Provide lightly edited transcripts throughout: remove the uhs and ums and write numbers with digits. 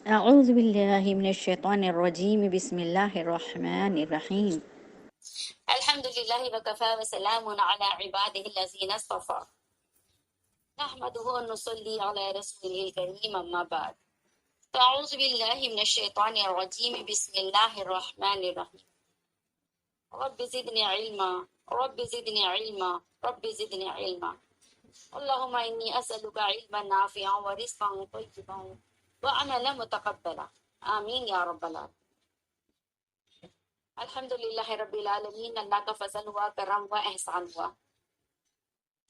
أعوذ بالله من الشيطان الرجيم بسم الله الرحمن الرحيم. الحمد لله وكفى وسلام على عباده الذين اصطفى نحمده ونصلي على رسوله الكريم أما بعد فأعوذ بالله من الشيطان الرجيم بسم الله الرحمن الرحيم رب زدني علما رب زدني علما رب زدني علما اللهم إني أسألك علما نافعا ورزقا طيبا وعملا متقبلا آمین یا رب العالمین۔ الحمد للہ رب العالمین، اللہ کا فضل ہوا، کرم ہوا، احسان ہوا۔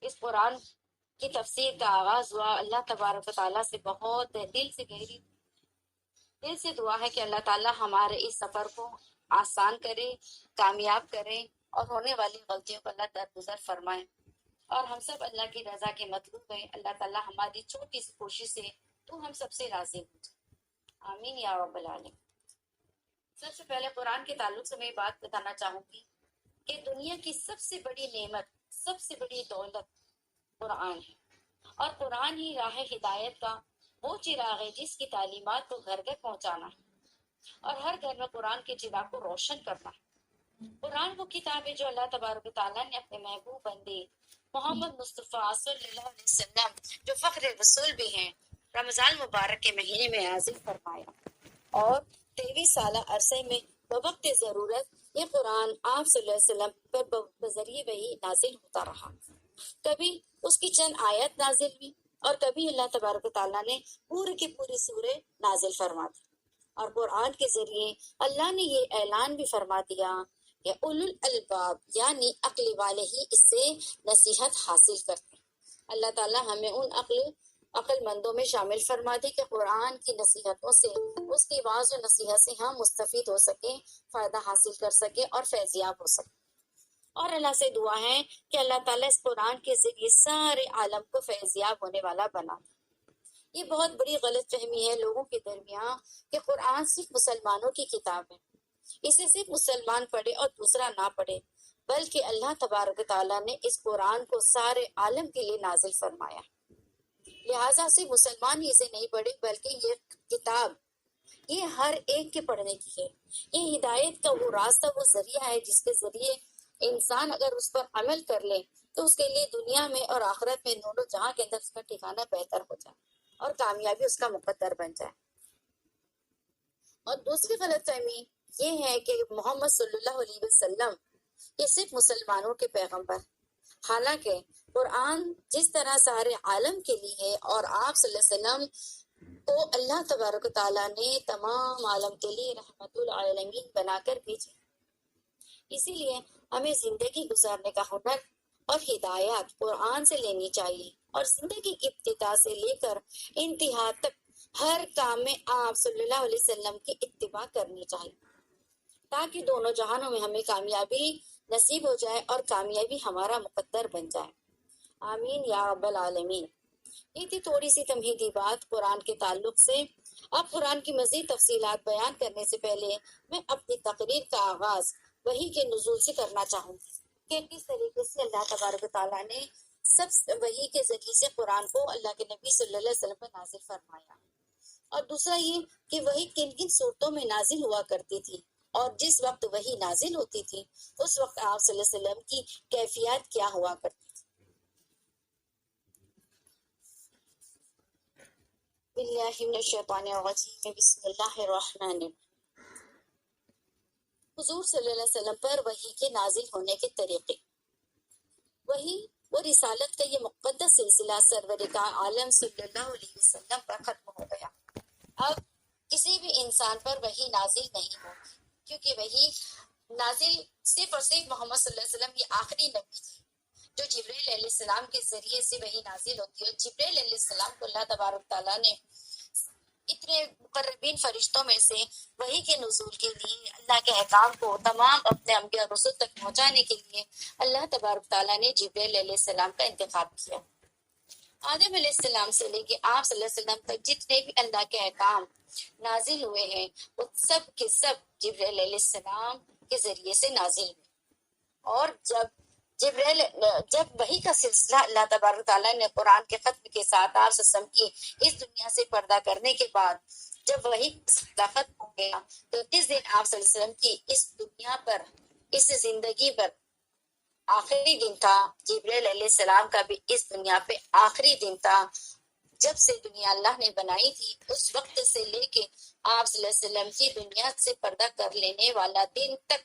اس قرآن کی تفسیر کا آغاز ہوا، اللہ تبارک و تعالیٰ سے بہت دل سے گہری دل سے دعا ہے کہ اللہ تعالیٰ ہمارے اس سفر کو آسان کرے، کامیاب کرے اور ہونے والی غلطیوں کو اللہ درگزر فرمائے، اور ہم سب اللہ کی رضا کے مطلوب ہیں۔ اللہ تعالیٰ ہماری چھوٹی سی کوشش سے تو ہم سب سے راضی ہو جائے، آمین یا رب العالمین۔ سب سے پہلے قرآن کے تعلق سے میں بات بتانا چاہوں گی کہ دنیا کی سب سے بڑی نعمت، سب سے بڑی دولت قرآن ہے، اور قرآن ہی راہ ہدایت کا وہ چراغ ہے جس کی تعلیمات کو گھر گھر پہنچانا ہے اور ہر گھر میں قرآن کے چراغ کو روشن کرنا ہے۔ قرآن وہ کتاب ہے جو اللہ تبارک و تعالیٰ نے اپنے محبوب بندے محمد مصطفیٰ صلی اللہ علیہ وسلم، جو فخر رسول بھی ہیں، رمضان مبارک کے مہینے میں نازل فرمایا، اور 23 سالہ عرصے میں بوقت ضرورت یہ قرآن آپ صلی اللہ علیہ وسلم پر بذریعہ وحی نازل ہوتا رہا۔ کبھی اس کی چند آیت نازل ہوئی اور کبھی اللہ تبارک و تعالیٰ نے پوری کی پوری سورہ نازل فرما دی، اور قرآن کے ذریعے اللہ نے یہ اعلان بھی فرما دیا کہ اولو الالباب یعنی عقل والے ہی اس سے نصیحت حاصل کرتے ہیں۔ اللہ تعالیٰ ہمیں ان عقل مندوں میں شامل فرما دے کہ قرآن کی نصیحتوں سے، اس کی واعظ و نصیحت سے ہم مستفید ہو سکیں، فائدہ حاصل کر سکیں اور فیضیاب ہو سکیں۔ اور اللہ سے دعا ہے کہ اللہ تعالیٰ اس قرآن کے ذریعے سارے عالم کو فیضیاب ہونے والا بنا دے۔ یہ بہت بڑی غلط فہمی ہے لوگوں کے درمیان کہ قرآن صرف مسلمانوں کی کتاب ہے، اسے صرف مسلمان پڑھے اور دوسرا نہ پڑھے، بلکہ اللہ تبارک تعالیٰ نے اس قرآن کو سارے عالم کے لیے نازل فرمایا، لہٰذا صرف مسلمان ہی اسے نہیں پڑھے، بلکہ یہ کتاب یہ ہر ایک کے پڑھنے کی ہے۔ یہ ہدایت کا وہ راستہ، وہ ذریعہ ہے جس کے ذریعے انسان اگر اس پر عمل کر لے تو اس کے لیے دنیا میں اور آخرت میں دونوں جہاں کے اندر اس کا ٹھکانہ بہتر ہو جائے اور کامیابی اس کا مقدر بن جائے۔ اور دوسری غلط فہمی یہ ہے کہ محمد صلی اللہ علیہ وسلم یہ صرف مسلمانوں کے پیغمبر، حالانکہ قرآن جس طرح سارے عالم کے لیے ہے، اور آپ صلی اللہ علیہ وسلم کو اللہ تبارک و تعالیٰ نے تمام عالم کے لیے رحمت العالمین بنا کر بھیجے۔ اسی لیے ہمیں زندگی گزارنے کا ہنر اور ہدایات قرآن سے لینی چاہیے، اور زندگی کی ابتدا سے لے کر انتہا تک ہر کام میں آپ صلی اللہ علیہ وسلم کی اتباع کرنی چاہیے، تاکہ دونوں جہانوں میں ہمیں کامیابی نصیب ہو جائے اور کامیابی ہمارا مقدر بن جائے، آمین یا رب العالمین۔ یہ تھی تھوڑی سی تمہیدی بات قرآن کے تعلق سے۔ اب قرآن کی مزید تفصیلات بیان کرنے سے پہلے میں اپنی تقریر کا آغاز وحی کے نزول سے کرنا چاہوں گی کہ کس طریقے سے اللہ تبارک و تعالیٰ نے سب وحی کے ذریعے سے قرآن کو اللہ کے نبی صلی اللہ علیہ وسلم پر نازل فرمایا، اور دوسرا یہ کہ وحی کن کن صورتوں میں نازل ہوا کرتی تھی، اور جس وقت وحی نازل ہوتی تھی اس وقت آپ صلی اللہ علیہ وسلم کی کیفیات کیا ہوا کرتی تھی۔ باللہ من الشیطان الرجیم، بسم اللہ الرحمن الرحیم۔ حضور صلی اللہ علیہ وسلم پر وحی کے نازل ہونے کے طریقے۔ وحی وہ رسالت کا یہ مقدس سلسلہ سرور کا عالم صلی اللہ علیہ وسلم پر ختم ہو گیا۔ اب کسی بھی انسان پر وحی نازل نہیں ہوگی، کیونکہ وحی نازل صرف اور صرف محمد صلی اللہ علیہ وسلم یہ آخری نبی تھی جو جبرائیل علیہ السلام کے ذریعے سے وحی نازل ہوتی ہے۔ جبرائیل علیہ السلام کو اللہ تبارک تعالیٰ نے اتنے مقربین فرشتوں میں سے وحی کے نزول کے لیے، اللہ کے احکام کو تمام اپنے انبیاء اور رسل تک پہنچانے کے لیے اللہ تبارک تعالیٰ نے جبرائیل علیہ السلام کا انتخاب کیا۔ آدم علیہ السلام سے لے کے آپ صلی اللہ علیہ وسلم تک جتنے بھی اللہ کے احکام نازل ہوئے ہیں وہ سب کے سب جبرائیل علیہ السلام کے ذریعے سے نازل ہوئے، اور جب جبریل جب وحی کا سلسلہ اللہ تبارک تعالیٰ نے قرآن کے ختم کے ساتھ آپ صلی اللہ علیہ وسلم کی اس دنیا سے پردہ کرنے کے بعد جب وحی کا سلسلہ ختم ہو گیا تو جس دن آپ صلی اللہ علیہ وسلم کی اس دنیا پر اس زندگی پر آخری دن تھا، جبریل علیہ السلام کا بھی اس دنیا پہ آخری دن تھا۔ جب سے دنیا اللہ نے بنائی تھی اس وقت سے لے کے آپ صلی اللہ علیہ وسلم کی دنیا سے پردہ کر لینے والا دن تک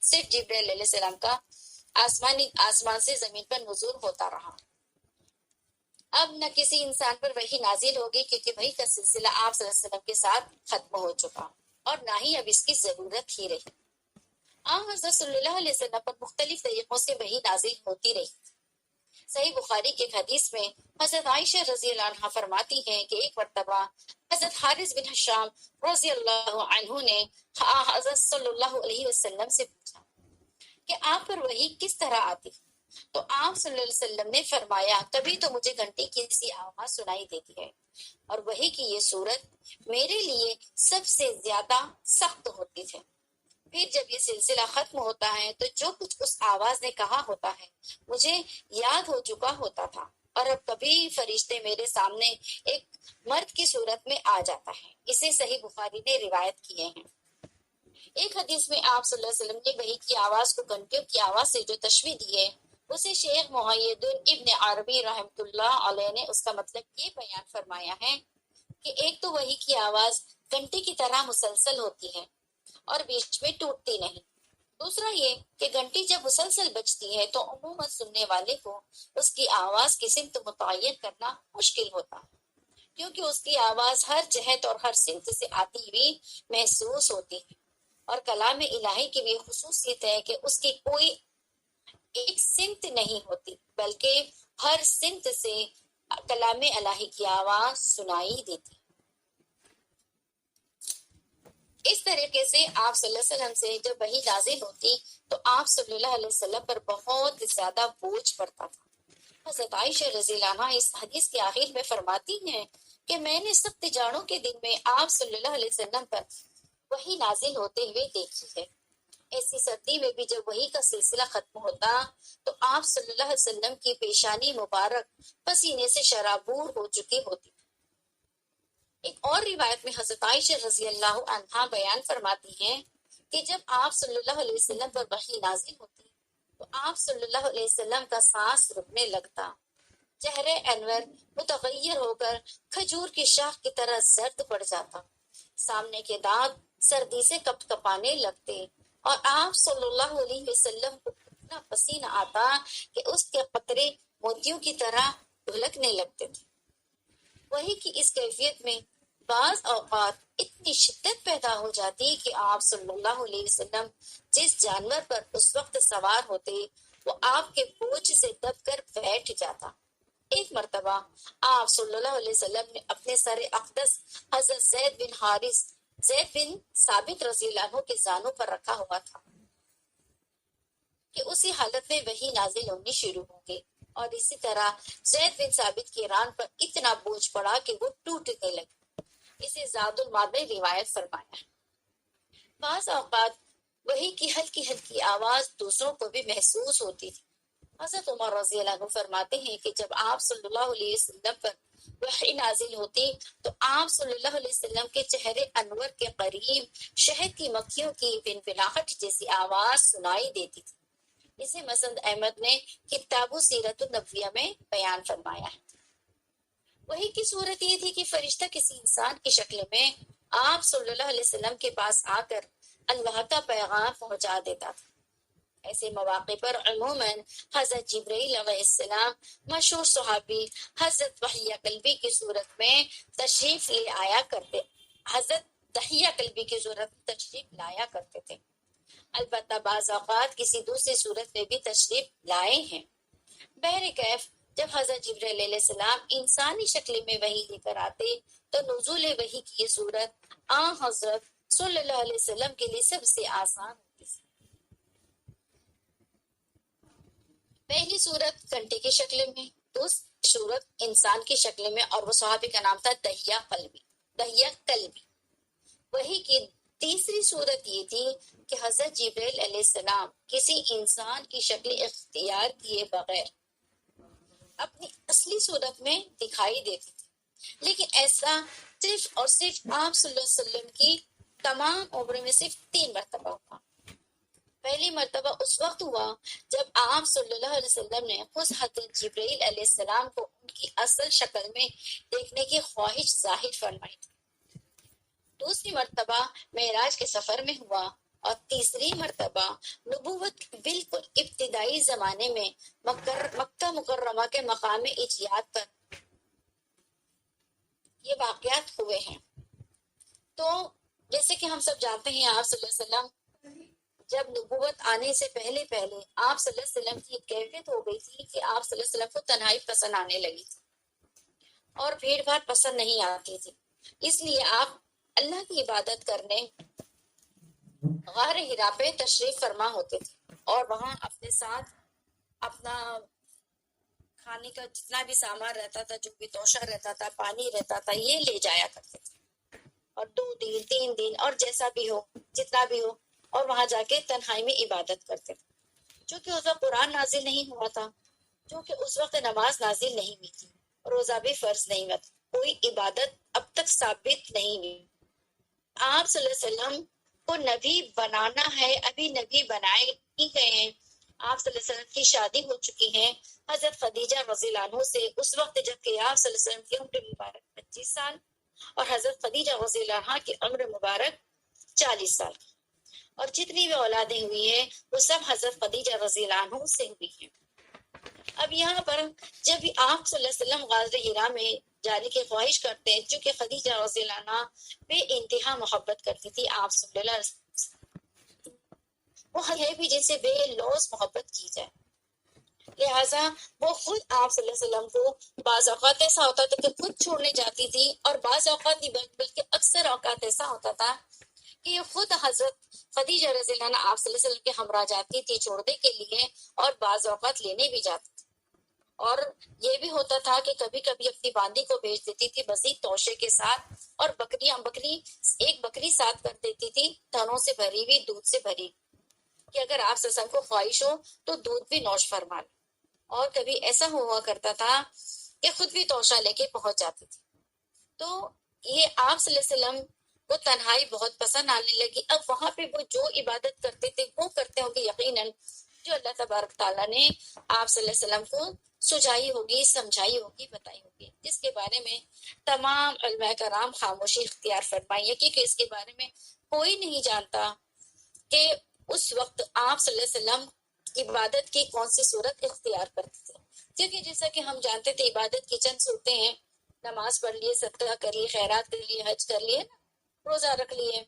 صرف جبریل علیہ السلام کا آسمان سے زمین پر نزول ہوتا رہا۔ اب نہ کسی انسان پر وحی نازل ہوگی کیونکہ وحی کا سلسلہ آپ صلی اللہ علیہ وسلم کے ساتھ ختم ہو چکا اور نہ ہی اب اس کی ضرورت ہی رہی۔ حضرت صلی اللہ علیہ وسلم پر مختلف طریقوں سے وحی نازل ہوتی رہی۔ صحیح بخاری کے ایک حدیث میں حضرت عائشہ رضی اللہ عنہ فرماتی ہیں کہ ایک مرتبہ حضرت حارث بن حشام رضی اللہ عنہ نے حضرت صلی اللہ علیہ وسلم سے پوچھا کہ آپ پر وحی کس طرح آتی؟ تو آپ صلی اللہ علیہ وسلم نے فرمایا کبھی تو مجھے گھنٹی کی سی آواز سنائی دیتی ہے اور وحی کی یہ صورت میرے لیے سب سے زیادہ سخت ہوتی ہے۔ پھر جب یہ سلسلہ ختم ہوتا ہے تو جو کچھ اس آواز نے کہا ہوتا ہے مجھے یاد ہو چکا ہوتا تھا اور اب کبھی فرشتے میرے سامنے ایک مرد کی صورت میں آ جاتا ہے۔ اسے صحیح بخاری نے روایت کیے ہیں۔ ایک حدیث میں آپ صلی اللہ علیہ وسلم نے وحی کی آواز کو گھنٹیوں کی آواز سے جو تشبیہ دی ہے اسے شیخ محید ابن عربی رحمۃ اللہ علیہ نے اس کا مطلب یہ بیان فرمایا ہے کہ ایک تو وحی کی آواز گھنٹی کی طرح مسلسل ہوتی ہے اور بیچ میں ٹوٹتی نہیں۔ دوسرا یہ کہ گھنٹی جب مسلسل بجتی ہے تو عموماً سننے والے کو اس کی آواز کی سمت متعین کرنا مشکل ہوتا ہے کیونکہ اس کی آواز ہر جہت اور ہر سمت سے آتی ہوئی محسوس ہوتی ہے، اور کلام الہی کی بھی خصوصیت ہے کہ اس کی کوئی ایک سمت نہیں ہوتی بلکہ ہر سمت سے کلام الہی کی آواز سنائی دیتی۔ اس طریقے سے آپ صلی اللہ علیہ وسلم سے جب وحی نازل ہوتی تو آپ صلی اللہ علیہ وسلم پر بہت زیادہ بوجھ پڑتا تھا۔ حضرت عائشہ رضی اللہ عنہا اس حدیث کے آخر میں فرماتی ہیں کہ میں نے سخت جاڑوں کے دن میں آپ صلی اللہ علیہ وسلم پر وحی نازل ہوتے ہوئے دیکھی ہے۔ ایسی سردی میں بھی جب وحی کا سلسلہ ختم ہوتا تو آپ صلی اللہ علیہ وسلم کی پیشانی مبارک پسینے سے شرابور ہو چکی ہوتی۔ ایک اور روایت میں حضرت عائشہ رضی اللہ عنہا بیان فرماتی ہیں کہ جب آپ صلی اللہ علیہ وسلم پر وحی نازل ہوتی تو آپ صلی اللہ علیہ وسلم کا سانس رکنے لگتا، چہرے انور متغیر ہو کر کھجور کی شاخ کی طرح زرد پڑ جاتا، سامنے کے دانت سردی سے کپ کپانے لگتے اور آپ صلی اللہ علیہ وسلم کو اتنا پسینہ آتا کہ اس کے قطرے موتیوں کی طرح ڈھلکنے لگتے تھے۔ وحی کی اس کیفیت میں بعض اوقات اتنی شدت پیدا ہو جاتی کہ آپ صلی اللہ علیہ وسلم جس جانور پر اس وقت سوار ہوتے وہ آپ کے بوجھ سے دب کر بیٹھ جاتا۔ ایک مرتبہ آپ صلی اللہ علیہ وسلم نے اپنے سر اقدس حضرت زید بن ثابت رضی اللہ عنہ کے زانوں پر رکھا ہوا تھا کہ اسی حالت میں وحی نازل ہونی شروع ہوں گے، اور اسی طرح زید بن ثابت کی ران پر اتنا بوجھ پڑا کہ وہ ٹوٹنے لگے۔ اسے زاد المعاد نے روایت فرمایا ہے۔ بعض اوقات وحی کی ہلکی ہلکی آواز دوسروں کو بھی محسوس ہوتی تھی۔ حضرت عمر رضی اللہ عنہ فرماتے ہیں کہ جب آپ صلی اللہ علیہ وسلم پر وحی نازل ہوتی تو آپ صلی اللہ علیہ وسلم کے چہرے انور کے قریب شہد کی مکھیوں کی بنبناہٹ جیسی آواز سنائی دیتی تھی۔ اسے مسند احمد نے کتاب سیرت النبویہ میں بیان فرمایا ہے۔ وحی کی صورت یہ تھی کہ فرشتہ کسی انسان کی شکل میں آپ صلی اللہ علیہ وسلم کے پاس آ کر اللہ کا پیغام پہنچا دیتا تھا۔ ایسے مواقع پر عموماً حضرت جبرائیل علیہ السلام مشہور صحابی حضرت دحیہ کلبی کی صورت میں تشریف لے آیا کرتے حضرت دحیہ کلبی کی صورت میں تشریف لایا کرتے تھے۔ البتہ بعض اوقات کسی دوسری صورت میں بھی تشریف لائے ہیں۔ بہرکیف جب حضرت جبرائیل علیہ السلام انسانی شکل میں وحی لے کر آتے تو نزول وحی کی یہ صورت حضرت صلی اللہ علیہ وسلم کے لیے سب سے آسان ہوتی تھی۔ پہلی صورت گھنٹے کی شکل میں، دوسری صورت انسان کی شکل میں، اور وہ صحابی کا نام تھا دحیہ کلبی۔ وحی کی تیسری صورت یہ تھی کہ حضرت جبرائیل علیہ السلام کسی انسان کی شکل اختیار کیے بغیر اپنی اصلی صورت میں دکھائی دیتی تھی، لیکن ایسا صرف اور صرف آپ صلی اللہ علیہ وسلم کی تمام عمر میں صرف 3 مرتبہ ہوا۔ پہلی مرتبہ اس وقت ہوا جب آپ صلی اللہ علیہ وسلم نے خود حضرت جبرائیل علیہ السلام کو ان کی اصل شکل میں دیکھنے کی خواہش ظاہر فرمائی تھی۔ دوسری مرتبہ معراج کے سفر میں ہوا، اور تیسری مرتبہ نبوت بالکل ابتدائی زمانے میں مکہ مکرمہ کے مقام اجیاد پر یہ واقعات ہوئے ہیں۔ تو جیسے کہ ہم سب جانتے ہیں، آپ صلی اللہ علیہ وسلم جب نبوت آنے سے پہلے آپ صلی اللہ علیہ وسلم کی ایک کیفیت ہو گئی تھی کہ آپ صلی اللہ علیہ وسلم کو تنہائی پسند آنے لگی تھی اور بھیڑ بھاڑ پسند نہیں آتی تھی، اس لیے آپ اللہ کی عبادت کرنے غار ہرا پہ تشریف فرما ہوتے تھے، اور وہاں اپنے ساتھ اپنا کھانے کا جتنا بھی سامان رہتا تھا، جو بھی توشہ رہتا تھا، پانی رہتا تھا، یہ لے جایا کرتے تھے، اور 2 دن 3 دن اور جیسا بھی ہو، جتنا بھی ہو، اور وہاں جا کے تنہائی میں عبادت کرتے تھے۔ چونکہ اس وقت قرآن نازل نہیں ہوا تھا، چونکہ اس وقت نماز نازل نہیں ہوئی تھی، روزہ بھی فرض نہیں ہوا تھا، کوئی عبادت اب تک ثابت نہیں ہوئی۔ آپ صلی اللہ علیہ وسلم کو نبی بنانا ہے، ابھی نبی بنائے نہیں گئے ہیں۔ آپ صلی اللہ علیہ وسلم کی شادی ہو چکی ہے حضرت خدیجہ رضی اللہ عنہ سے، اس وقت جب کہ آپ صلی اللہ علیہ وسلم کی عمر مبارک 25 سال اور حضرت خدیجہ رضی اللہ عنہ کی عمر مبارک 40 سال، اور جتنی بھی اولادیں ہوئی ہیں وہ سب حضرت خدیجہ رضی اللہ عنہ سے ہوئی ہیں۔ اب یہاں پر جب بھی آپ صلی اللہ علیہ وسلم غار ہرا میں جانے کی خواہش کرتے ہیں، چونکہ خدیجہ رضی اللہ عنہ بے انتہا محبت کرتی تھی آپ صلی اللہ علیہ وسلم، وہ ہے بھی جن سے بے لوث محبت کی جائے، لہٰذا وہ خود آپ صلی اللہ علیہ وسلم کو بعض اوقات ایسا ہوتا تھا کہ خود چھوڑنے جاتی تھی، اور بعض اوقات نہیں بلکہ اکثر اوقات ایسا ہوتا تھا کہ یہ خود حضرت خدیجہ رضی اللہ عنہ آپ صلی اللہ علیہ وسلم کے ہمراہ جاتی تھی چھوڑنے کے لیے، اور بعض اوقات لینے بھی جاتی تھی۔ اور یہ بھی ہوتا تھا کہ کبھی کبھی اپنی باندی کو بھیج دیتی تھی مزید توشے کے ساتھ، اور ایک بکری ساتھ کر دیتی تھی، تھنوں سے بھری ہوئی، دودھ سے بھری، کہ اگر آپ صلی اللہ علیہ وسلم کو خواہش ہو تو دودھ بھی نوش فرما لیں۔ اور کبھی ایسا ہوا کرتا تھا کہ خود بھی توشہ لے کے پہنچ جاتی تھی۔ تو یہ آپ صلی اللہ علیہ وسلم کو تنہائی بہت پسند آنے لگی۔ اب وہاں پہ وہ جو عبادت کرتے تھے وہ کرتے ہوں گے یقیناً جو اللہ تبارک تعالیٰ نے آپ صلی اللہ علیہ وسلم کو سجائی ہوگی، سمجھائی ہوگی، بتائی ہوگی، جس کے بارے میں تمام علماء کرام خاموشی اختیار فرمائی ہے، کیونکہ اس کے بارے میں کوئی نہیں جانتا کہ اس وقت آپ صلی اللہ علیہ وسلم عبادت کی کون سی صورت اختیار کرتے تھے، کیونکہ جیسا کہ ہم جانتے تھے عبادت کی چند صورتیں ہیں، نماز پڑھ لیے، صدقہ کر لیے، خیرات کر لیے، حج کر لیے، روزہ رکھ لیے،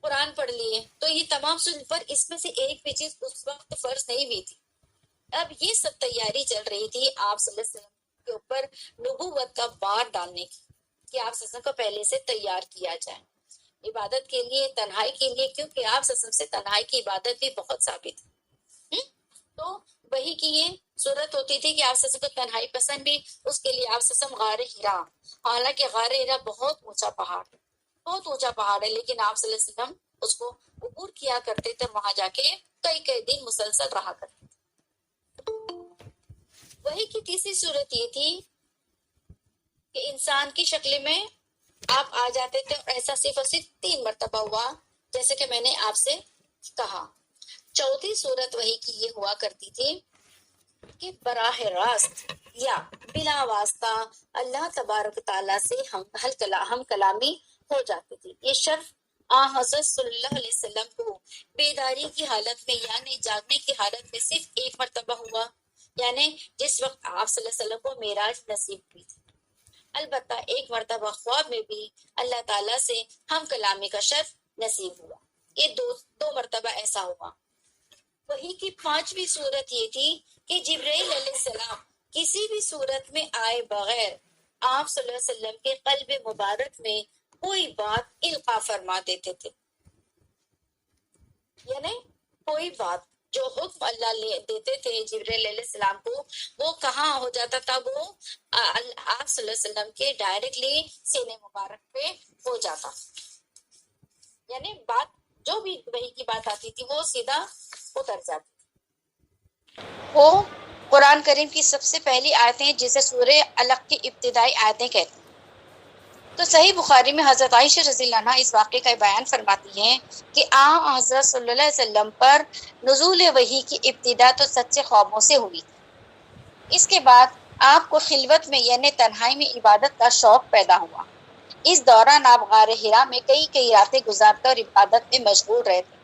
قرآن پڑھ لیے، تو یہ تمام صورت پر اس میں سے ایک بھی چیز اس وقت فرض نہیں ہوئی تھی۔ اب یہ سب تیاری چل رہی تھی آپ صلی اللہ علیہ وسلم کے اوپر نبوت کا بار ڈالنے کی، کہ آپ صلی اللہ علیہ وسلم کو پہلے سے تیار کیا جائے عبادت کے لیے، تنہائی کے لیے، کیونکہ آپ صلی اللہ علیہ وسلم سے تنہائی کی عبادت بھی بہت ثابت ہے۔ تو وہی کی یہ صورت ہوتی تھی کہ آپ صلی اللہ علیہ وسلم کو تنہائی پسند بھی، اس کے لیے آپ صلی اللہ علیہ وسلم غار ہرا، حالانکہ غار ہرا بہت اونچا پہاڑ ہے، بہت اونچا پہاڑ ہے، لیکن آپ صلی اللہ علیہ وسلم اس کو عبور کیا کرتے تھے، وہاں جا کے کئی دن مسلسل رہا کرتے تھے۔ وہی کی تیسری صورت یہ تھی کہ انسان کی شکل میں آپ آ جاتے تھے، اور ایسا صرف اور صرف 3 مرتبہ ہوا، جیسے کہ میں نے آپ سے کہا۔ چوتھی صورت وہی کی یہ ہوا کرتی تھی کہ براہ راست یا بلا واسطہ اللہ تبارک تعالیٰ سے ہم کلامی ہو جاتی تھی۔ یہ شرف حضرت صلی اللہ علیہ وسلم کو بیداری کی حالت میں یعنی جاگنے کی حالت میں صرف 1 مرتبہ ہوا، یعنی جس وقت آپ صلی اللہ علیہ وسلم کو معراج نصیب ہوئی تھی۔ البتہ 1 مرتبہ خواب میں بھی اللہ تعالیٰ سے ہم کلامی کا شرف نصیب ہوا۔ یہ دو مرتبہ ایسا ہوا۔ وہی کی 5ویں صورت یہ تھی کہ جبرائیل علیہ السلام کسی بھی صورت میں آئے بغیر آپ صلی اللہ علیہ وسلم کے قلب مبارک میں کوئی بات القا فرما دیتے تھے، یعنی کوئی بات جو حکم اللہ دیتے تھے جبرائیل علیہ السلام کو، وہ کہاں ہو جاتا تھا، وہ آپ صلی اللہ علیہ وسلم کے ڈائریکٹلی سینے مبارک پہ ہو جاتا۔ یعنی بات جو بھی وحی کی بات آتی تھی وہ سیدھا اتر جاتی تھی۔ وہ قرآن کریم کی سب سے پہلی آیتیں جسے سورہ علق کی ابتدائی آیتیں کہتے ہیں۔ تو صحیح بخاری میں حضرت عائشہ رضی اللہ عنہا اس واقعے کا بیان فرماتی ہیں کہ حضرت صلی اللہ علیہ وسلم پر نزول وحی کی ابتدا تو سچے خوابوں سے ہوئی تھی۔ اس کے بعد آپ کو خلوت میں یعنی تنہائی میں عبادت کا شوق پیدا ہوا۔ اس دوران آپ غار حرا میں کئی راتیں گزارتے اور عبادت میں مشغول رہے تھے،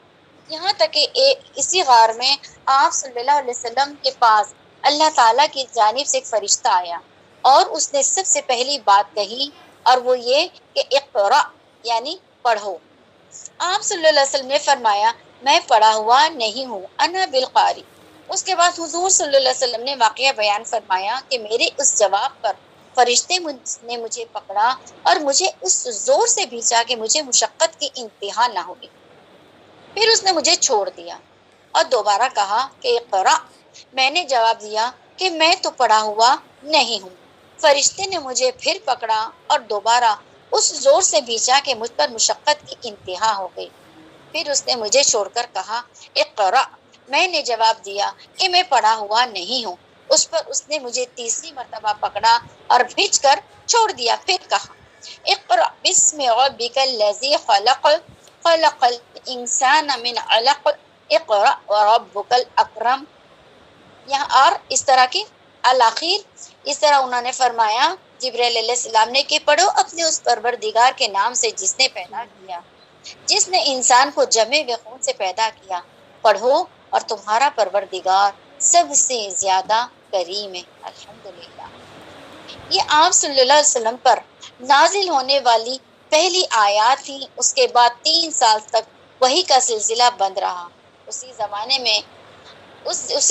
یہاں تک کہ اسی غار میں آپ صلی اللہ علیہ وسلم کے پاس اللہ تعالیٰ کی جانب سے ایک فرشتہ آیا اور اس نے سب سے پہلی بات کہی، اور وہ یہ کہ اقرا یعنی پڑھو۔ آپ صلی اللہ علیہ وسلم نے فرمایا میں پڑھا ہوا نہیں ہوں، انا بالقاری۔ اس کے بعد حضور صلی اللہ علیہ وسلم نے واقعہ بیان فرمایا کہ میرے اس جواب پر فرشتے نے مجھے پکڑا اور مجھے اس زور سے بھیجا کہ مجھے مشقت کی انتہا نہ ہوگی۔ پھر اس نے مجھے چھوڑ دیا اور دوبارہ کہا کہ اقرا۔ میں نے جواب دیا کہ میں تو پڑھا ہوا نہیں ہوں۔ فرشتے نے مجھے پھر پکڑا اور دوبارہ اس زور سے بھیجا کہ مجھ پر مشقت کی انتہا ہو گئی۔ پھر اس نے مجھے چھوڑ کر کہا اقرا۔ میں نے جواب دیا کہ میں پڑھا ہوا نہیں ہوں۔ اس پر اس نے مجھے تیسری مرتبہ پکڑا اور بھیج کر چھوڑ دیا۔ پھر کہا اقرا بسم ربک الذی خلق خلق الانسان من علق اقرا وربک الاکرم۔ یہاں اور اس طرح کی الاخیر اس طرح انہوں نے فرمایا جبرائیل علیہ السلام نے کہ پڑھو اپنے اس پروردگار کے نام سے جس نے پیدا کیا، جس نے انسان کو جمے ہوئے خون سے پیدا کیا۔ پڑھو اور تمہارا پروردگار سب سے زیادہ کریم ہے۔ الحمدللہ۔ یہ آپ صلی اللہ علیہ وسلم پر نازل ہونے والی پہلی آیات تھی۔ اس کے بعد 3 سال تک وحی کا سلسلہ بند رہا۔ اسی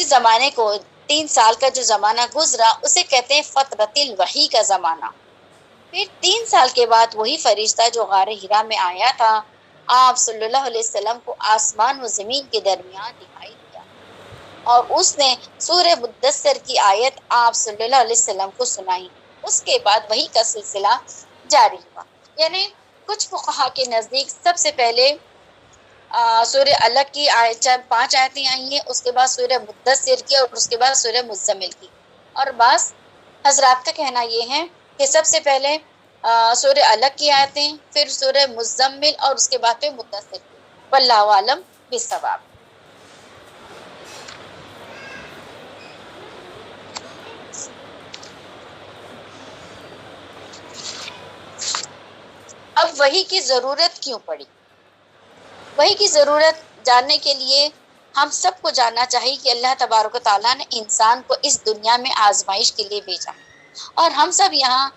زمانے کو 3 سال کا جو زمانہ گزرا اسے کہتے ہیں فترۃ الوحی کا زمانہ۔ پھر 3 سال کے بعد وہی فرشتہ جو غار حرا میں آیا تھا آپ صلی اللہ علیہ وسلم کو آسمان و زمین کے درمیان دکھائی دیا اور اس نے سورہ مدثر کی آیت آپ صلی اللہ علیہ وسلم کو سنائی۔ اس کے بعد وحی کا سلسلہ جاری ہوا۔ یعنی کچھ فقہا کے نزدیک سب سے پہلے سورہ علق کی 5 آیتیں آئی ہیں، اس کے بعد سورہ مدثر کی اور اس کے بعد سورہ مزمل کی، اور بعض حضرات کا کہنا یہ ہے کہ سب سے پہلے سورہ علق کی آیتیں، پھر سورہ مزمل اور اس کے بعد پھر مدثر کی۔ واللہ عالم بالصواب۔ اب وحی کی ضرورت کیوں پڑی؟ وحی کی ضرورت جاننے کے لیے ہم سب کو جاننا چاہیے کہ اللہ تبارک و تعالیٰ نے انسان کو اس دنیا میں آزمائش کے لیے بھیجا، اور ہم سب یہاں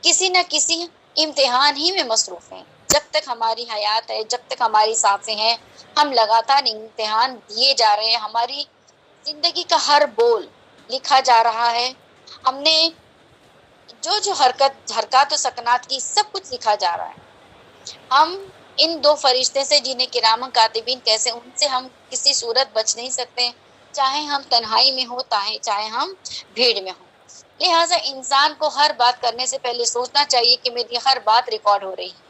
کسی نہ کسی امتحان ہی میں مصروف ہیں۔ جب تک ہماری حیات ہے، جب تک ہماری سانسیں ہیں، ہم لگاتار امتحان دیے جا رہے ہیں۔ ہماری زندگی کا ہر بول لکھا جا رہا ہے۔ ہم نے جو حرکات و سکنات کی سب کچھ لکھا جا رہا ہے۔ ہم ان 2 فرشتے سے جنہیں کرام کاتبین کیسے، ان سے ہم کسی صورت بچ نہیں سکتے، چاہے ہم تنہائی میں ہوں چاہے ہم بھیڑ میں ہوں۔ لہٰذا انسان کو ہر بات کرنے سے پہلے سوچنا چاہیے کہ میری ہر بات ریکارڈ ہو رہی ہے،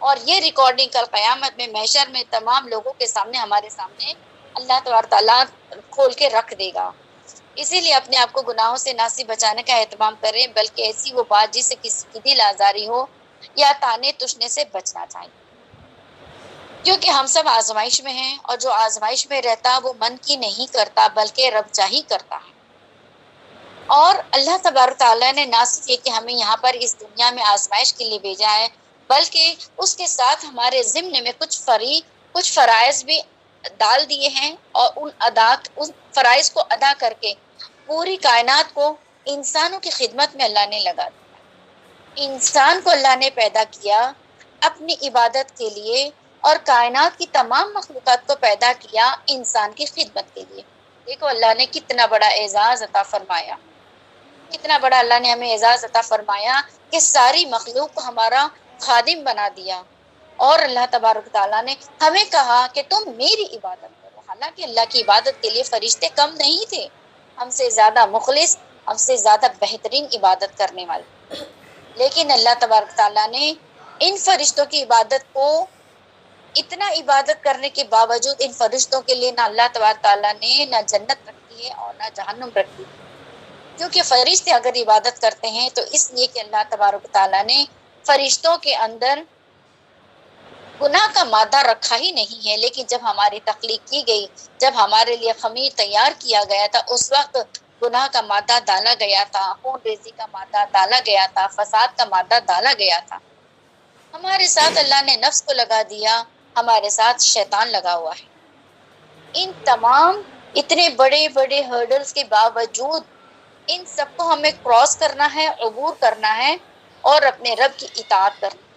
اور یہ ریکارڈنگ کل قیامت میں محشر میں تمام لوگوں کے سامنے ہمارے سامنے اللہ تبارک تعالیٰ کھول کے رکھ دے گا۔ اسی لیے اپنے آپ کو گناہوں سے نہ صرف بچانے کا اہتمام کریں بلکہ ایسی وہ بات جس سے کسی کی دل آزاری ہو یا تانے تشنے سے بچنا چاہیے، کیونکہ ہم سب آزمائش میں ہیں، اور جو آزمائش میں رہتا وہ من کی نہیں کرتا بلکہ رب چاہی کرتا ہے۔ اور اللہ تبارک تعالیٰ نے نہ صرف یہ کہ ہمیں یہاں پر اس دنیا میں آزمائش کے لیے بھیجا ہے، بلکہ اس کے ساتھ ہمارے ضمن میں کچھ فرائض بھی ڈال دیے ہیں، اور ان فرائض کو ادا کر کے پوری کائنات کو انسانوں کی خدمت میں اللہ نے لگا دیا۔ انسان کو اللہ نے پیدا کیا اپنی عبادت کے لیے، اور کائنات کی تمام مخلوقات کو پیدا کیا انسان کی خدمت کے لیے۔ دیکھو اللہ نے کتنا بڑا اعزاز عطا فرمایا، کتنا بڑا اللہ نے ہمیں اعزاز عطا فرمایا کہ ساری مخلوق کو ہمارا خادم بنا دیا، اور اللہ تبارک تعالیٰ نے ہمیں کہا کہ تم میری عبادت کرو۔ حالانکہ اللہ کی عبادت کے لیے فرشتے کم نہیں تھے، ہم سے زیادہ مخلص، ہم سے زیادہ بہترین عبادت کرنے والے، لیکن اللہ تبارک تعالیٰ نے ان فرشتوں کی عبادت کو اتنا عبادت کرنے کے باوجود ان فرشتوں کے لیے نہ اللہ تبارک تعالیٰ نے نہ جنت رکھی ہے اور نہ جہنم رکھی ہے، کیونکہ فرشتے اگر عبادت کرتے ہیں تو اس لیے کہ اللہ تبارک تعالیٰ نے فرشتوں کے اندر گناہ کا مادہ رکھا ہی نہیں ہے، لیکن جب ہماری تخلیق کی گئی، جب ہمارے لیے خمیر تیار کیا گیا تھا، اس وقت گناہ کا مادہ ڈالا گیا تھا، خون ریزی کا مادہ ڈالا گیا تھا، فساد کا مادہ ڈالا گیا تھا۔ ہمارے ساتھ اللہ نے نفس کو لگا دیا، ہمارے ساتھ شیطان لگا ہوا ہے۔ ان تمام اتنے بڑے بڑے ہرڈلز کے باوجود ان سب کو ہمیں کراس کرنا ہے، عبور کرنا ہے اور اپنے رب کی اطاعت کرنا ہے۔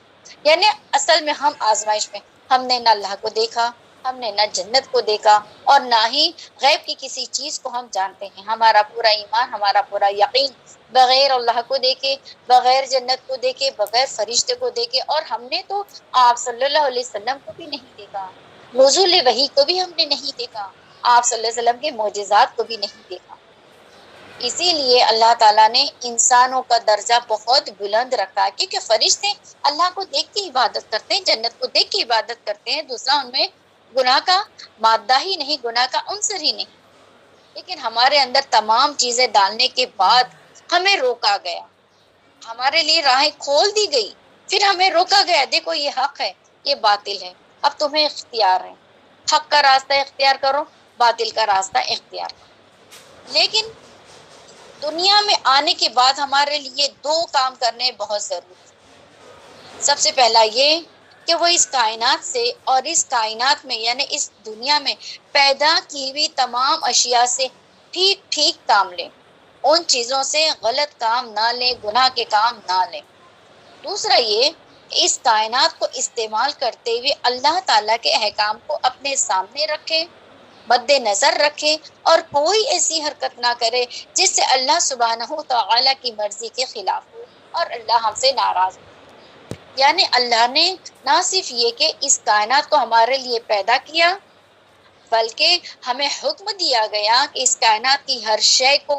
یعنی اصل میں ہم آزمائش میں، ہم نے نہ اللہ کو دیکھا، ہم نے نہ جنت کو دیکھا اور نہ ہی غیب کی کسی چیز کو ہم جانتے ہیں۔ ہمارا پورا ایمان، ہمارا پورا یقین بغیر اللہ کو دیکھے، بغیر جنت کو دیکھے، بغیر فرشتے کو دیکھے، اور ہم نے تو آپ صلی اللہ علیہ وسلم کو بھی نہیں دیکھا، نزول وحی کو بھی ہم نے نہیں دیکھا، آپ صلی اللہ علیہ وسلم کے معجزات کو بھی نہیں دیکھا۔ اسی لیے اللہ تعالیٰ نے انسانوں کا درجہ بہت بلند رکھا، کیونکہ فرشتے اللہ کو دیکھ کے عبادت کرتے ہیں، جنت کو دیکھ کے عبادت کرتے ہیں، دوسرا ان میں گناہ کا مادہ ہی نہیں، گناہ کا عنصر ہی نہیں۔ لیکن ہمارے اندر تمام چیزیں ڈالنے کے بعد ہمیں روکا گیا، ہمارے لیے راہیں کھول دی گئی، پھر ہمیں روکا گیا، دیکھو یہ حق ہے، یہ باطل ہے، اب تمہیں اختیار ہے، حق کا راستہ اختیار کرو، باطل کا راستہ اختیار کرو۔ لیکن دنیا میں آنے کے بعد ہمارے لیے دو کام کرنے بہت ضروری ہیں۔ سب سے پہلا یہ کہ وہ اس کائنات سے اور اس کائنات میں یعنی اس دنیا میں پیدا کی ہوئی تمام اشیاء سے ٹھیک ٹھیک کام لیں، ان چیزوں سے غلط کام نہ لیں، گناہ کے کام نہ لیں۔ دوسرا یہ کہ اس کائنات کو استعمال کرتے ہوئے اللہ تعالیٰ کے احکام کو اپنے سامنے رکھیں، مد نظر رکھیں، اور کوئی ایسی حرکت نہ کرے جس سے اللہ سبحانہ تعالیٰ کی مرضی کے خلاف ہو اور اللہ ہم سے ناراض ہو۔ یعنی اللہ نے نہ صرف یہ کہ اس کائنات کو ہمارے لیے پیدا کیا، بلکہ ہمیں حکم دیا گیا کہ اس کائنات کی ہر شے کو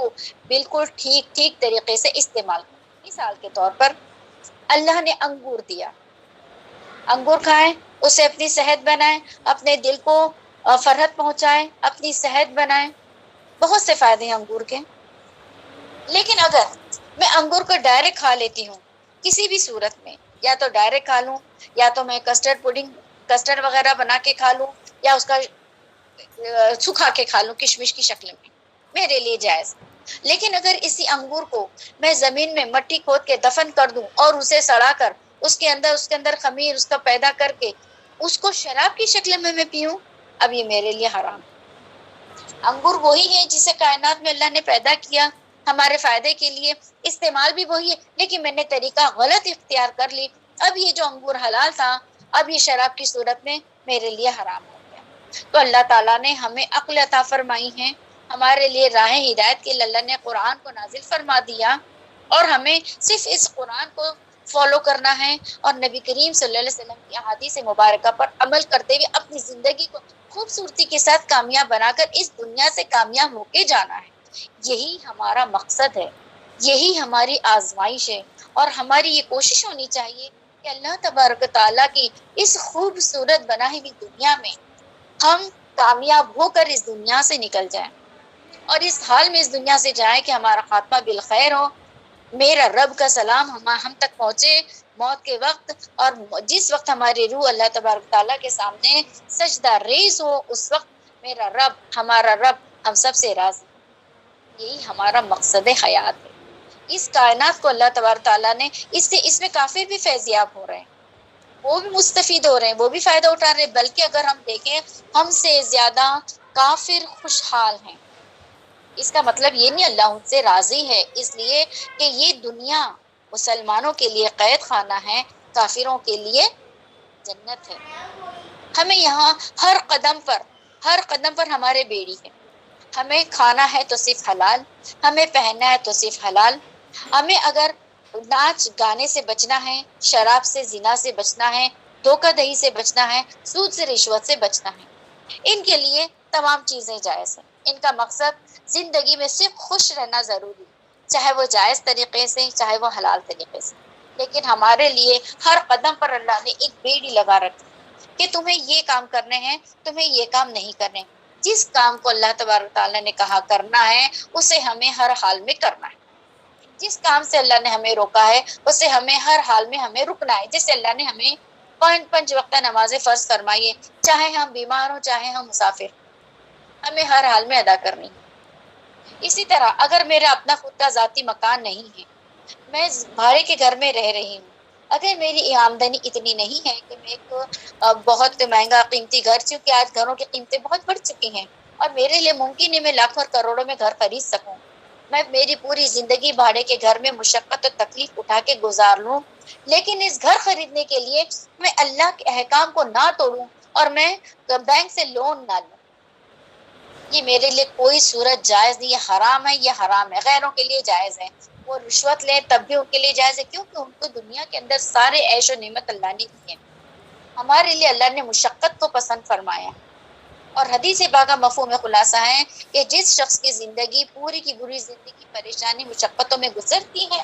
بالکل ٹھیک ٹھیک طریقے سے استعمال کریں۔ مثال کے طور پر اللہ نے انگور دیا، انگور کھائیں، اسے اپنی صحت بنائیں، اپنے دل کو فرحت پہنچائیں، اپنی صحت بنائیں، بہت سے فائدے ہیں انگور کے۔ لیکن اگر میں انگور کو ڈائریکٹ کھا لیتی ہوں کسی بھی صورت میں، یا تو ڈائریکٹ کھا لوں، یا تو میں کسٹرڈ وغیرہ بنا کے کھا لوں، یا اس کا سکھا کے کھا لوں کشمش کی شکل میں، میرے لیے جائز۔ لیکن اگر اسی انگور کو میں زمین میں مٹی کھود کے دفن کر دوں اور اسے سڑا کر اس کے اندر خمیر اس کا پیدا کر کے اس کو شراب کی شکل میں پیوں، اب یہ میرے لیے حرام ہے۔ انگور وہی ہے جسے کائنات میں اللہ نے پیدا کیا ہمارے فائدے کے لیے، استعمال بھی وہی ہے، لیکن میں نے طریقہ غلط اختیار کر لی، اب یہ جو انگور حلال تھا اب یہ شراب کی صورت میں میرے لیے حرام ہو گیا۔ تو اللہ تعالیٰ نے ہمیں عقل عطا فرمائی ہے، ہمارے لیے راہ ہدایت کے لیے اللہ نے قرآن کو نازل فرما دیا، اور ہمیں صرف اس قرآن کو فالو کرنا ہے اور نبی کریم صلی اللہ علیہ وسلم کی احادیث مبارکہ پر عمل کرتے ہوئے اپنی زندگی کو خوبصورتی کے ساتھ کامیاب بنا کر اس دنیا سے کامیاب ہو کے جانا ہے۔ یہی ہمارا مقصد ہے، یہی ہماری آزمائش ہے، اور ہماری یہ کوشش ہونی چاہیے کہ اللہ تبارک تعالیٰ کی اس خوبصورت بنائی ہوئی دنیا میں ہم کامیاب ہو کر اس دنیا سے نکل جائیں، اور اس حال میں اس دنیا سے جائیں کہ ہمارا خاتمہ بالخیر ہو، میرا رب کا سلام ہم تک پہنچے موت کے وقت، اور جس وقت ہماری روح اللہ تبارک تعالیٰ کے سامنے سجدہ ریز ہو، اس وقت میرا رب، ہمارا رب ہم سب سے راضی۔ یہی ہمارا مقصد حیات ہے۔ اس کائنات کو اللہ تبارک تعالیٰ نے اس میں کافر بھی فیضیاب ہو رہے ہیں، وہ بھی مستفید ہو رہے ہیں، وہ بھی فائدہ اٹھا رہے ہیں، بلکہ اگر ہم دیکھیں ہم سے زیادہ کافر خوشحال ہیں۔ اس کا مطلب یہ نہیں اللہ ان سے راضی ہے، اس لیے کہ یہ دنیا مسلمانوں کے لیے قید خانہ ہے، کافروں کے لیے جنت ہے۔ ہمیں یہاں ہر قدم پر ہمارے بیڑی ہے، ہمیں کھانا ہے تو صرف حلال، ہمیں پہننا ہے تو صرف حلال، ہمیں اگر ناچ گانے سے بچنا ہے، شراب سے، زنا سے بچنا ہے، دھوکہ دہی سے بچنا ہے، سود سے، رشوت سے بچنا ہے، ان کے لیے تمام چیزیں جائز ہیں۔ ان کا مقصد زندگی میں صرف خوش رہنا ضروری، چاہے وہ جائز طریقے سے، چاہے وہ حلال طریقے سے۔ لیکن ہمارے لیے ہر قدم پر اللہ نے ایک بیڑی لگا رکھی، کہ تمہیں یہ کام کرنے ہیں، تمہیں یہ کام نہیں کرنے۔ جس کام کو اللہ تبارک تعالیٰ نے کہا کرنا ہے اسے ہمیں ہر حال میں کرنا ہے، جس کام سے اللہ نے ہمیں روکا ہے اسے ہمیں ہر حال میں ہمیں رکنا ہے۔ جیسے اللہ نے ہمیں 5 وقتہ نمازیں فرض فرمائی ہے، چاہے ہم بیمار ہوں چاہے ہم مسافر، ہمیں ہر حال میں ادا کرنی ہے۔ اسی طرح اگر میرا اپنا خود کا ذاتی مکان نہیں ہے، میں بھاڑے کے گھر میں رہ رہی ہوں، اگر میری آمدنی اتنی نہیں ہے کہ میں ایک بہت مہنگا قیمتی گھر، چونکہ آج گھروں کی قیمتیں بہت بڑھ چکی ہیں اور میرے لیے ممکن ہے میں لاکھوں اور کروڑوں میں گھر خرید سکوں، میں میری پوری زندگی بھاڑے کے گھر میں مشقت اور تکلیف اٹھا کے گزار لوں، لیکن اس گھر خریدنے کے لیے میں اللہ کے احکام کو نہ توڑوں اور میں بینک سے لون نہ لوں، یہ میرے لیے کوئی صورت جائز نہیں، یہ حرام ہے، یہ حرام ہے۔ غیروں کے لیے جائز ہے، وہ رشوت لیں تب بھی ان کے لیے جائز ہے، کیونکہ ان کو دنیا کے اندر سارے عیش و نعمت اللہ نے دی ہیں، ہمارے لیے اللہ نے مشقت کو پسند فرمایا۔ اور حدیث پاکہ مفہوم خلاصہ ہے کہ جس شخص کی زندگی پوری کی پوری زندگی پریشانی مشقتوں میں گزرتی ہے،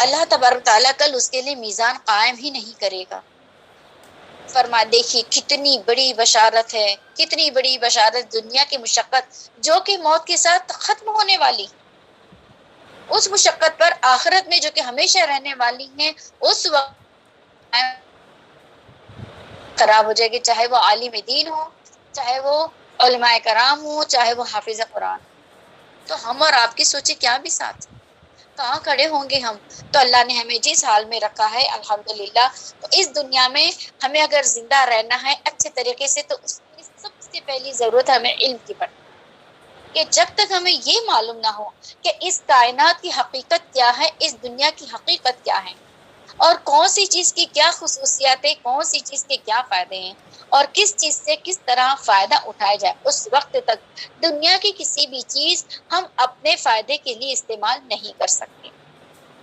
اللہ تبارک تعالیٰ کل اس کے لیے میزان قائم ہی نہیں کرے گا۔ فرما دیکھیے کتنی بڑی بشارت ہے، کتنی بڑی بشارت، دنیا کی مشقت جو کہ موت کے ساتھ ختم ہونے والی، اس مشقت پر آخرت میں جو کہ ہمیشہ رہنے والی ہیں، اس وقت خراب ہو جائے گی، چاہے وہ عالم دین ہو، چاہے وہ علماء کرام ہو، چاہے وہ حافظ قرآن۔ تو ہم اور آپ کی سوچے کیا بھی ساتھ، کہاں کھڑے ہوں گے ہم؟ تو اللہ نے ہمیں جس حال میں رکھا ہے الحمدللہ، تو اس دنیا میں ہمیں اگر زندہ رہنا ہے اچھے طریقے سے، تو اس کی سب سے پہلی ضرورت ہمیں علم کی پڑتی، کہ جب تک ہمیں یہ معلوم نہ ہو کہ اس کائنات کی حقیقت کیا ہے، اس دنیا کی حقیقت کیا ہے، اور کون سی چیز کی کیا خصوصیات ہے، کون سی چیز کے کیا فائدے ہیں، اور کس چیز سے کس طرح فائدہ اٹھایا جائے، اس وقت تک دنیا کی کسی بھی چیز ہم اپنے فائدے کے لیے استعمال نہیں کر سکتے۔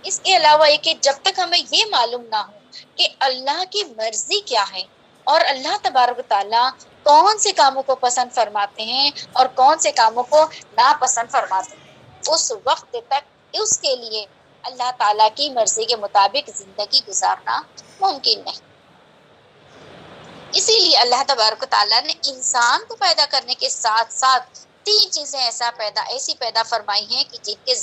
اس کے علاوہ یہ کہ جب تک ہمیں یہ معلوم نہ ہو کہ اللہ کی مرضی کیا ہے اور اللہ تبارک تعالیٰ کون سے کاموں کو پسند فرماتے ہیں اور کون سے کاموں کو ناپسند فرماتے ہیں، اس وقت تک اس کے لیے اللہ تعالیٰ کی مرضی کے مطابق زندگی گزارنا ممکن نہیں۔ اسی لیے اللہ تبارک تعالیٰ نے انسان کو پیدا کرنے کے ساتھ ساتھ 3 چیزیں ایسی پیدا فرمائی ہیں کہ جن کے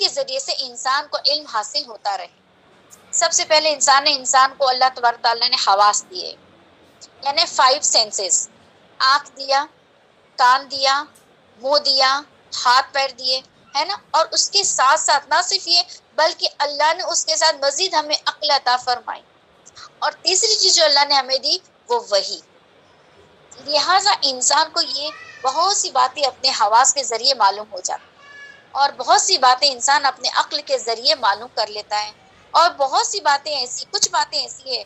ذریعے سے انسان کو علم حاصل ہوتا رہے۔ سب سے پہلے انسان کو اللہ تبارک تعالیٰ نے حواس دیے، یعنی 5 سینسز، آنکھ دیا، کان دیا، منہ دیا، ہاتھ پیر دیے، ہے نا، اور اس کے ساتھ ساتھ نہ صرف یہ بلکہ اللہ نے اس کے ساتھ مزید ہمیں عقل عطا فرمائی، اور تیسری چیز جو اللہ نے ہمیں دی وہ وحی۔ لہٰذا انسان کو یہ بہت سی باتیں اپنے حواس کے ذریعے معلوم ہو جاتی، اور بہت سی باتیں انسان اپنے عقل کے ذریعے معلوم کر لیتا ہے، اور بہت سی باتیں کچھ باتیں ایسی ہیں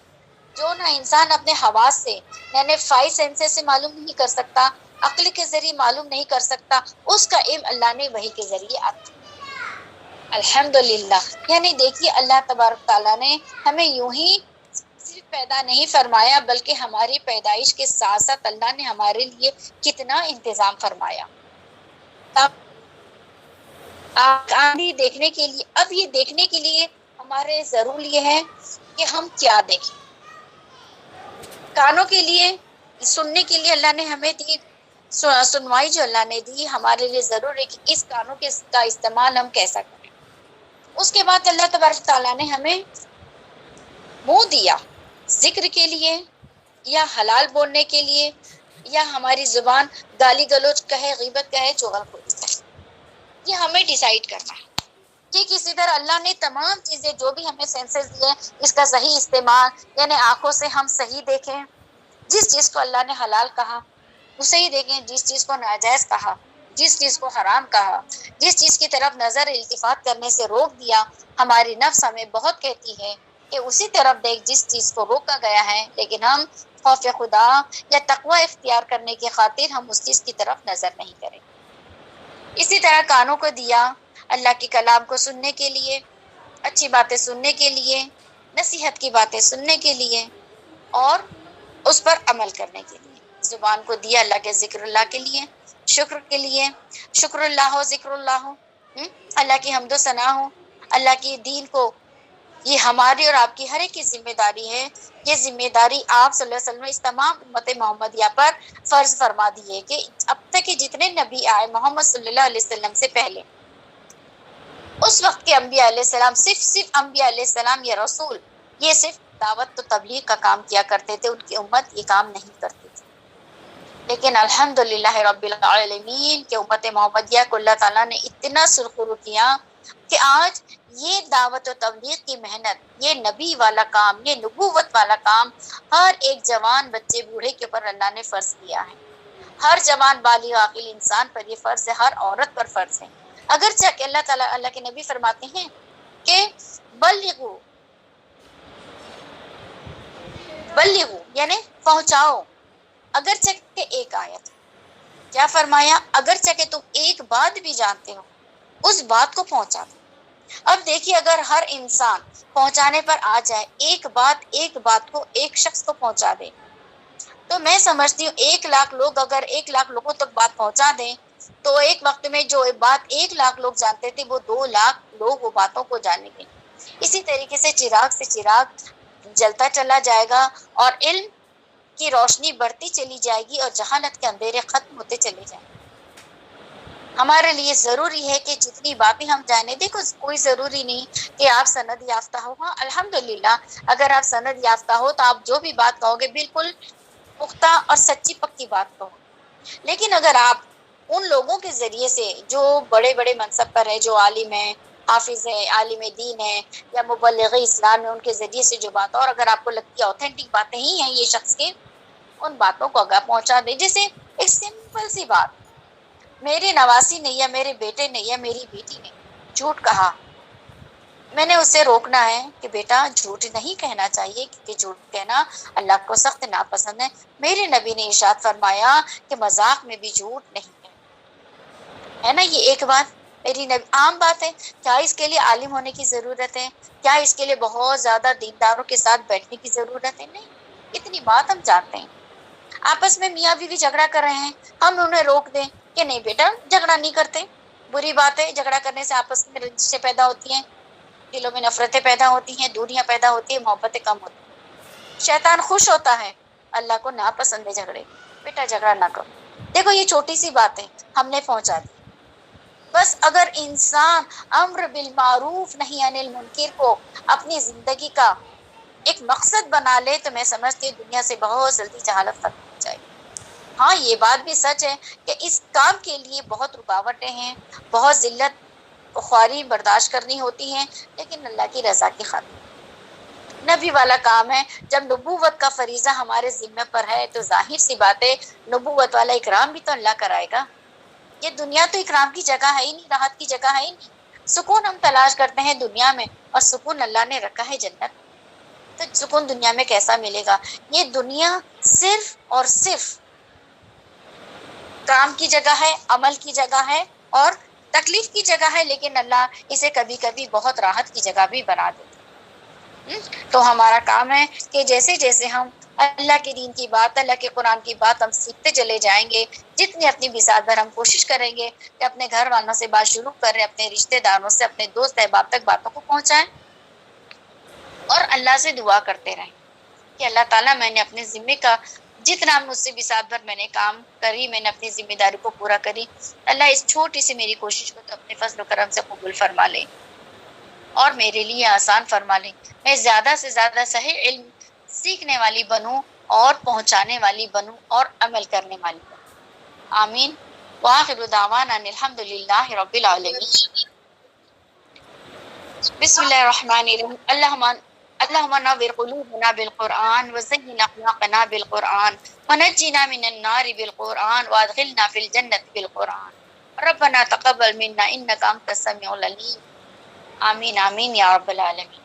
جو نہ انسان اپنے حواس سے یعنی 5 سینسز سے معلوم نہیں کر سکتا، عقل کے ذریعے معلوم نہیں کر سکتا، اس کا علم اللہ نے وحی کے ذریعے عطا۔ الحمدللہ، یعنی دیکھیے اللہ تبارک تعالیٰ نے ہمیں یوں ہی صرف پیدا نہیں فرمایا بلکہ ہماری پیدائش کے ساتھ ساتھ اللہ نے ہمارے لیے کتنا انتظام فرمایا۔ آگے دیکھنے کے لیے، اب یہ دیکھنے کے لیے ہمارے ضرور یہ ہے کہ ہم کیا دیکھیں۔ کانوں کے لیے، سننے کے لیے اللہ نے ہمیں دی، سنوائی جو اللہ نے دی ہمارے لیے ضرور ہے کہ اس کانوں کا استعمال ہم کیسا کریں۔ اس کے بعد اللہ تبارک تعالیٰ نے ہمیں منہ دیا ذکر کے لیے، یا حلال بولنے کے لیے، یا ہماری زبان گالی گلوچ کہے، غیبت کہے، چغلخوری کہے، یہ ہمیں ڈیسائیڈ کرنا ہے۔ ٹھیک اسی طرح اللہ نے تمام چیزیں جو بھی ہمیں سینسز دیے اس کا صحیح استعمال، یعنی آنکھوں سے ہم صحیح دیکھیں، جس چیز کو اللہ نے حلال کہا اسے ہی دیکھیں، جس چیز کو ناجائز کہا، جس چیز کو حرام کہا، جس چیز کی طرف نظر التفات کرنے سے روک دیا، ہماری نفس ہمیں بہت کہتی ہے کہ اسی طرف دیکھ جس چیز کو روکا گیا ہے، لیکن ہم خوف خدا یا تقوی اختیار کرنے کی خاطر ہم اس چیز کی طرف نظر نہیں کریں۔ اسی طرح کانوں کو دیا اللہ کے کلام کو سننے کے لیے، اچھی باتیں سننے کے لیے، نصیحت کی باتیں سننے کے لیے اور اس پر عمل کرنے کے لیے۔ زبان کو دیا اللہ کے ذکر اللہ کے لیے، شکر کے لیے، شکر اللہ ہو، ذکر اللہ ہو، اللہ کی حمد و ثنا ہو، اللہ کی دین کو یہ ہماری اور آپ کی ہر ایک کی ذمہ داری ہے. یہ ذمہ داری آپ صلی اللہ علیہ وسلم نے اس تمام امت محمدیہ پر فرض فرما دی ہے کہ اب تک کے جتنے نبی آئے محمد صلی اللہ علیہ وسلم سے پہلے، اس وقت کے انبیاء علیہ السلام صرف انبیاء علیہ السلام یا رسول یہ صرف دعوت و تبلیغ کا کام کیا کرتے تھے، ان کی امت یہ کام نہیں کرتی تھی. لیکن الحمدللہ رب العالمین کہ امت محمدیہ کو اللہ تعالیٰ نے اتنا سرخرو کیا کہ آج یہ دعوت و تبلیغ کی محنت، یہ نبی والا کام، یہ نبوت والا کام ہر ایک جوان بچے بوڑھے کے اوپر اللہ نے فرض کیا ہے. ہر جوان بالغ عاقل انسان پر یہ فرض ہے، ہر عورت پر فرض ہے. اگرچہ کہ اللہ تعالیٰ اللہ کے نبی فرماتے ہیں کہ بلغو یعنی پہنچاؤ، اگرچہ کہ ایک آیت. کیا فرمایا؟ اگرچہ کہ تم ایک بات بھی جانتے ہو اس بات کو پہنچا دو. اب دیکھیے اگر ہر انسان پہنچانے پر آ جائے، ایک بات کو ایک شخص کو پہنچا دے، تو میں سمجھتی ہوں 1,00,000 لوگ اگر 1,00,000 لوگوں تک بات پہنچا دیں تو ایک وقت میں جو بات 1,00,000 لوگ جانتے تھے وہ 2,00,000 لوگ وہ باتوں کو جانیں گے. اسی طریقے سے چراغ سے چراغ جلتا چلا جائے گا اور علم کی روشنی بڑھتی چلی جائے گی اور جہالت کے اندھیرے ختم ہوتے چلے جائیں گے. ہمارے لیے ضروری ہے کہ جتنی باتیں ہم جانیں، دیکھو کوئی ضروری نہیں کہ آپ سند یافتہ ہو. ہاں الحمدللہ اگر آپ سند یافتہ ہو تو آپ جو بھی بات کہو گے بالکل پختہ اور سچی پکی بات کہو. لیکن اگر آپ ان لوگوں کے ذریعے سے جو بڑے بڑے منصب پر ہے، جو عالم ہیں، حافظ ہے، عالم دین ہے یا مبلغ اسلام ہے، ان کے ذریعے سے جو بات، اور اگر آپ کو لگتی ہے اوتھینٹک باتیں ہی ہیں یہ شخص کے، ان باتوں کو اگر پہنچا دے. جیسے ایک سمپل سی بات، میرے نواسی نے یا میرے بیٹے نے یا میری بیٹی نے جھوٹ کہا، میں نے اسے روکنا ہے کہ بیٹا جھوٹ نہیں کہنا چاہیے کیونکہ جھوٹ کہنا اللہ کو سخت ناپسند ہے. میرے نبی نے ارشاد فرمایا کہ مذاق میں بھی جھوٹ نہیں ہے نا. یہ ایک بات میری نبی، عام بات ہے. کیا اس کے لیے عالم ہونے کی ضرورت ہے؟ کیا اس کے لیے بہت زیادہ دینداروں کے ساتھ بیٹھنے کی ضرورت ہے؟ نہیں. اتنی بات ہم جانتے ہیں. آپس میں میاں بیوی جھگڑا کر رہے ہیں، ہم انہیں روک دیں کہ نہیں بیٹا جھگڑا نہیں کرتے، بری بات ہے. جھگڑا کرنے سے آپس میں رنجشیں پیدا ہوتی ہیں، دلوں میں نفرتیں پیدا ہوتی ہیں، دوریاں پیدا ہوتی ہیں، محبتیں کم ہوتی ہیں. شیطان خوش ہوتا ہے، اللہ کو ناپسند ہے جھگڑے. بیٹا جھگڑا نہ کرو. دیکھو یہ چھوٹی سی بات ہے، ہم نے پہنچا دی. بس اگر انسان امر بالمعروف نہی عن المنکر کو اپنی زندگی کا ایک مقصد بنا لے تو میں سمجھتی ہوں دنیا سے بہت جلدی جہالت ختم ہو جائے گی. ہاں یہ بات بھی سچ ہے کہ اس کام کے لیے بہت رکاوٹیں ہیں، بہت ذلت خواری برداشت کرنی ہوتی ہیں، لیکن اللہ کی رضا کی خاطر نبی والا کام ہے. جب نبوت کا فریضہ ہمارے ذمہ پر ہے تو ظاہر سی بات ہے نبوت والا اکرام بھی تو اللہ کرائے گا. یہ دنیا تو اکرام کی جگہ ہے ہی نہیں، راحت کی جگہ ہے ہی نہیں. سکون ہم تلاش کرتے ہیں دنیا میں اور سکون اللہ نے رکھا ہے جنت. تو سکون دنیا میں کیسا ملے گا؟ یہ دنیا صرف اور صرف کام کی جگہ ہے، عمل کی جگہ ہے اور تکلیف کی جگہ ہے، لیکن اللہ اسے کبھی کبھی بہت راحت کی جگہ بھی بنا دیتے. تو ہمارا کام ہے کہ جیسے جیسے ہم اللہ کے دین کی بات، اللہ کے قرآن کی بات ہم سیکھتے چلے جائیں گے، جتنی اپنی بساط بھر ہم کوشش کریں گے کہ اپنے گھر والوں سے بات شروع کریں، اپنے رشتہ داروں سے، اپنے دوست احباب تک باتوں کو پہنچائیں اور اللہ سے دعا کرتے رہیں کہ اللہ تعالیٰ میں نے اپنے ذمے کا جتنا مجھ سے بساط بھر میں نے کام کری، میں نے اپنی ذمہ داری کو پورا کری، اللہ اس چھوٹی سی میری کوشش کو تو اپنے فضل و کرم سے قبول فرما لے اور میرے لیے آسان فرما لے. میں زیادہ سے زیادہ صحیح علم سیکھنے والی بنوں اور پہنچانے والی بنوں اور عمل کرنے والی بنوں. آمین. وآخر دعوانا ان الحمد للہ رب العالمین. بسم اللہ الرحمن الرحیم. اللهم نور قلوبنا بالقرآن وزين أخلاقنا بالقرآن ونجنا من النار بالقرآن وادخلنا في الجنة بالقرآن. ربنا تقبل منا إنك أنت السميع العليم. آمين آمين يا رب العالمين.